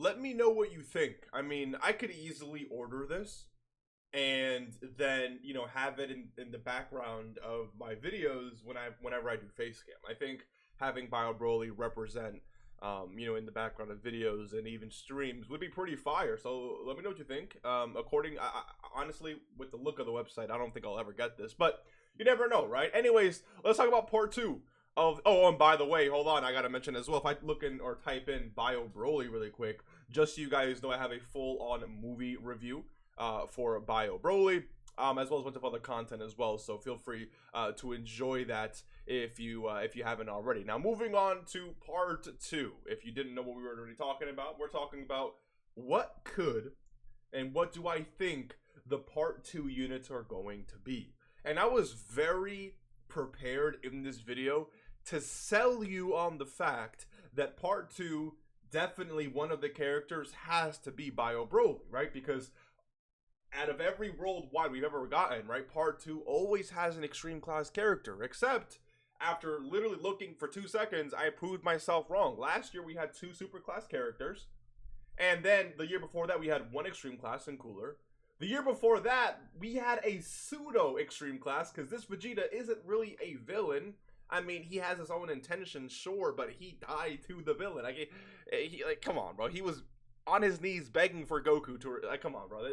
let me know what you think. I mean, I could easily order this and then, you know, have it in the background of my videos whenever I do face cam. I think having Bio Broly represent, you know, in the background of videos and even streams would be pretty fire. So let me know what you think. Honestly, with the look of the website, I don't think I'll ever get this, but you never know, right? Anyways, let's talk about part 2 of, oh, and by the way, hold on, I gotta mention as well, if I look in or type in Bio Broly really quick, just so you guys know, I have a full-on movie review for Bio Broly, as well as a bunch of other content as well, so feel free to enjoy that if you haven't already. Now, moving on to part 2. If you didn't know what we were already talking about, we're talking about what could and what do I think the part 2 units are going to be. And I was very prepared in this video to sell you on the fact that part 2, definitely one of the characters has to be Bio Broly, right? Because out of every worldwide we've ever gotten, right, part 2 always has an extreme class character, except after literally looking for 2 seconds, I proved myself wrong. Last year we had 2 super class characters, and then the year before that we had 1 extreme class and Cooler. The year before that, we had a pseudo extreme class, because this Vegeta isn't really a villain. I mean, he has his own intentions, sure, but he died to the villain. Like, come on, bro. He was on his knees begging for Goku to, like, come on, bro.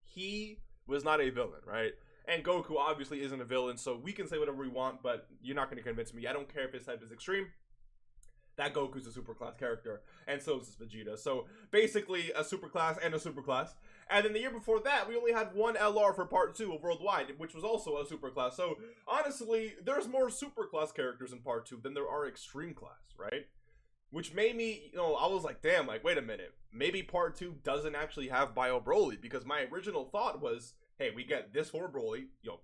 He was not a villain, right? And Goku obviously isn't a villain, so we can say whatever we want, but you're not going to convince me. I don't care if his type is extreme. That Goku's a super class character, and so is this Vegeta. So basically, a super class and a super class. And then the year before that, we only had 1 LR for part 2 of Worldwide, which was also a super class. So honestly, there's more super class characters in part 2 than there are extreme class, right? Which made me, you know, I was like, damn, like, wait a minute. Maybe part 2 doesn't actually have Bio Broly, because my original thought was, hey, we get this for Broly, you know,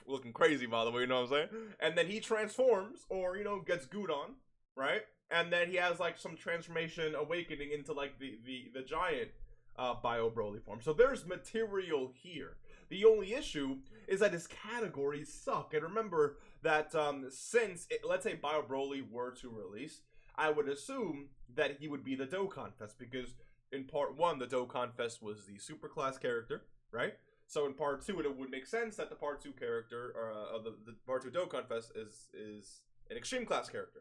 looking crazy, by the way, you know what I'm saying? And then he transforms, or, you know, gets Gudon, right? And then he has, like, some transformation awakening into, like, the giant Bio Broly form. So there's material here. The only issue is that his categories suck. And remember that since, let's say Bio Broly were to release, I would assume that he would be the Dokkan Fest, because in part 1, the Dokkan Fest was the superclass character, right? So in part 2, it would make sense that the part 2 character, or the part 2 Dokkan Fest is an extreme class character.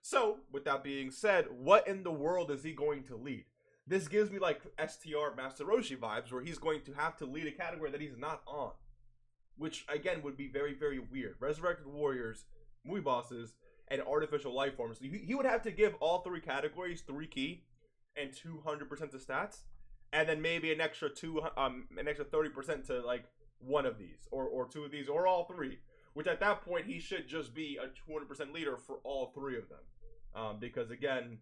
So, with that being said, what in the world is he going to lead? This gives me like STR Master Roshi vibes, where he's going to have to lead a category that he's not on. Which, again, would be very, very weird. Resurrected Warriors, movie bosses, and artificial life forms. He would have to give all 3 categories 3 key and 200% of stats, and then maybe an extra 30% to like one of these, or 2 of these, or all 3. Which at that point he should just be a 200% leader for all 3 of them, because again,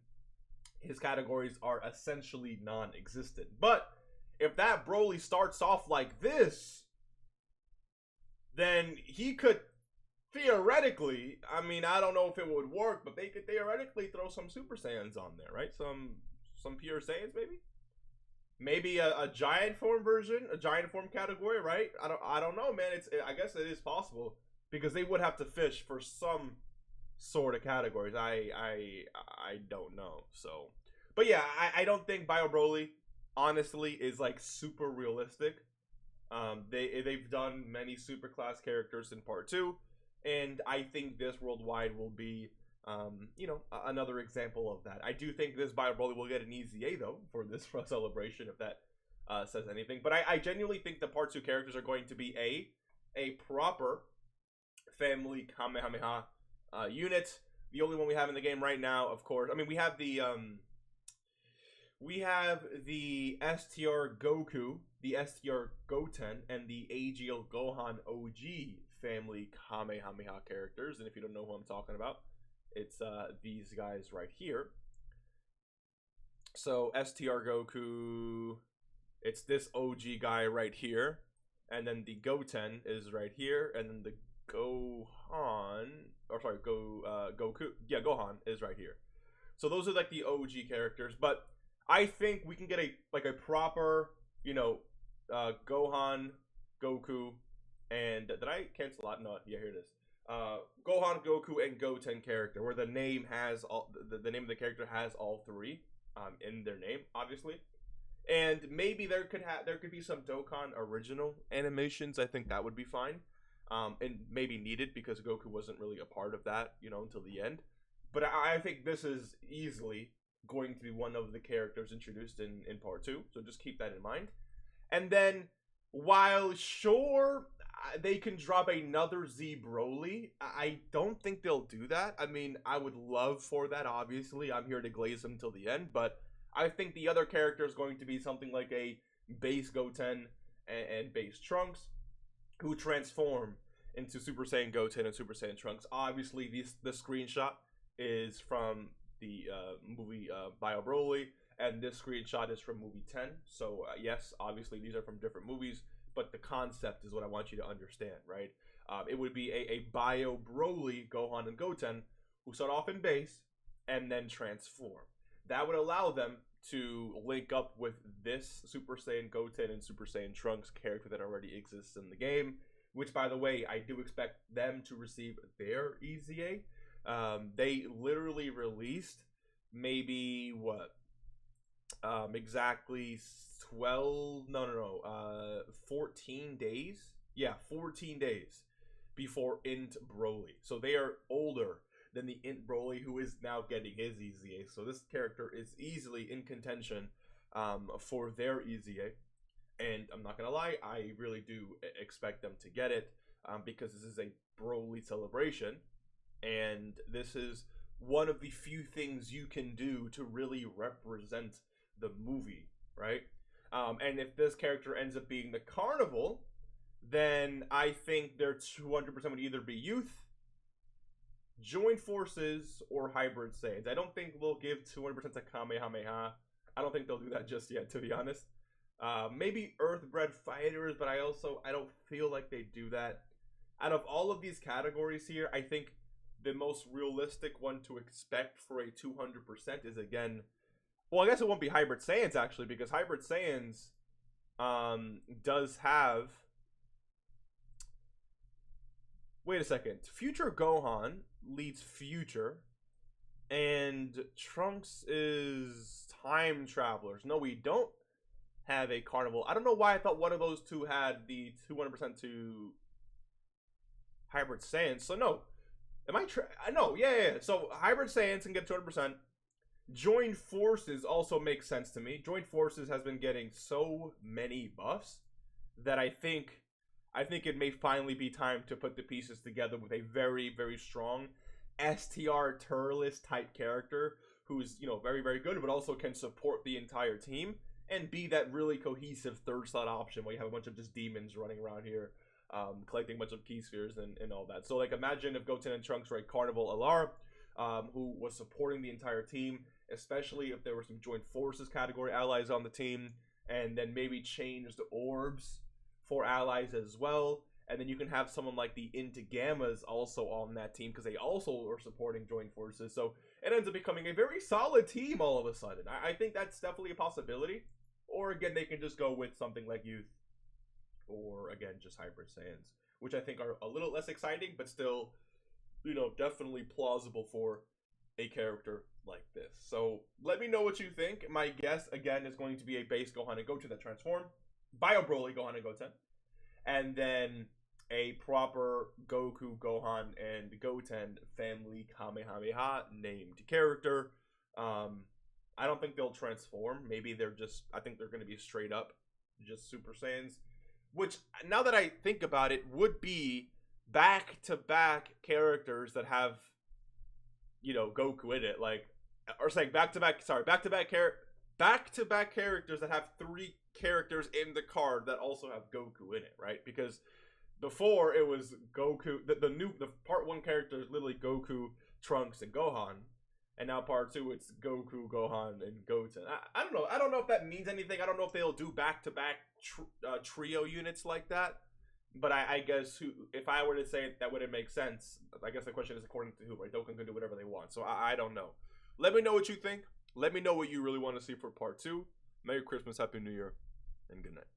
his categories are essentially non-existent. But if that Broly starts off like this, then he could theoretically, I mean, I don't know if it would work, but they could theoretically throw some Super Saiyans on there, right? Some pure Saiyans, maybe a giant form version, a giant form category, right? I don't know, man. I guess it is possible, because they would have to fish for some sort of categories. I don't know. So, but yeah, I don't think Bio Broly honestly is like super realistic. They've done many super class characters in part 2, and I think this Worldwide will be you know, another example of that. I do think this Bio Broly will get an easy A though for this celebration, if that says anything. But I genuinely think the part 2 characters are going to be a proper family Kamehameha unit. The only one we have in the game right now, of course, I mean, we have the STR Goku, the STR Goten, and the AGL Gohan OG family Kamehameha characters. And if you don't know who I'm talking about, it's these guys right here. So STR Goku, it's this OG guy right here, and then the Goten is right here, and then the Gohan, or sorry, Goku, yeah, Gohan is right here. So those are like the OG characters, but I think we can get a proper, you know, Gohan, Goku, and did I cancel out? No, yeah, here it is. Gohan, Goku, and Goten character, where the name has all the name of the character has all 3. in their name, obviously. And maybe there could be some Dokkan original animations. I think that would be fine, and maybe needed because Goku wasn't really a part of that, until the end. But I think this is easily going to be one of the characters introduced in part 2. So just keep that in mind. And then, while sure they can drop another Z Broly, I don't think they'll do that. I mean, I would love for that, obviously. I'm here to glaze them till the end, but I think the other character is going to be something like a base Goten and base Trunks, who transform into Super Saiyan Goten and Super Saiyan Trunks. Obviously, the screenshot is from the movie Bio Broly, and this screenshot is from movie 10. So yes, obviously these are from different movies, but the concept is what I want you to understand, right? It would be a Bio Broly Gohan and Goten who start off in base and then transform. That would allow them to link up with this Super Saiyan Goten and Super Saiyan Trunks character that already exists in the game, which, by the way, I do expect them to receive their EZA. They literally released maybe exactly 14 days. Yeah, 14 days before Int Broly. So they are older than the Int Broly, who is now getting his EZA. So this character is easily in contention for their EZA. And I'm not gonna lie, I really do expect them to get it because this is a Broly celebration. And this is one of the few things you can do to really represent the movie, right? And if this character ends up being the Carnival, then I think their 200% would either be Youth, Joint Forces, or Hybrid Saiyans. I don't think they'll give 200% to Kamehameha. I don't think they'll do that just yet, to be honest. Maybe Earthbred Fighters, but I don't feel like they do that. Out of all of these categories here, I think the most realistic one to expect for a 200% is, again, well, I guess it won't be Hybrid Saiyans, actually, because Hybrid Saiyans does have... Wait a second. Future Gohan leads Future, and Trunks is Time Travelers. No, we don't have a Carnival. I don't know why I thought one of those two had the 200% to Hybrid Saiyans. So, no. Am I... No, yeah. So, Hybrid Saiyans can get 200%. Joined Forces also makes sense to me. Joined Forces has been getting so many buffs that I think it may finally be time to put the pieces together with a very, very strong STR Turles type character who's, very, very good, but also can support the entire team and be that really cohesive third slot option where you have a bunch of just demons running around here, collecting a bunch of key spheres and all that. So, like, imagine if Goten and Trunks were a Carnival LR, who was supporting the entire team, especially if there were some Joint Forces category allies on the team, and then maybe change the orbs for allies as well. And then you can have someone like the Into Gammas also on that team because they also are supporting Joint Forces. So it ends up becoming a very solid team all of a sudden. I think that's definitely a possibility. Or again, they can just go with something like Youth, or again, just Hybrid Saiyans, which I think are a little less exciting, but still, definitely plausible for a character like this. So let me know what you think. My guess, again, is going to be a base Gohan and Goten that transform, Bio Broly Gohan and Goten, and then a proper Goku, Gohan, and Goten family Kamehameha named character. I don't think they'll transform. Maybe I think they're going to be straight up just Super Saiyans, which, now that I think about it, would be back-to-back characters that have, Goku in it. Like, or saying back-to-back characters that have 3 characters in the card that also have Goku in it, right? Because before it was Goku, the part 1 character is literally Goku, Trunks, and Gohan, and now part 2 it's Goku, Gohan, and Goten. I don't know. I don't know if that means anything. I don't know if they'll do back-to-back trio units like that. But I guess if I were to say it, that wouldn't make sense. I guess the question is according to who, right? Dokkan can do whatever they want. So I don't know. Let me know what you think. Let me know what you really want to see for part 2. Merry Christmas, Happy New Year, and good night.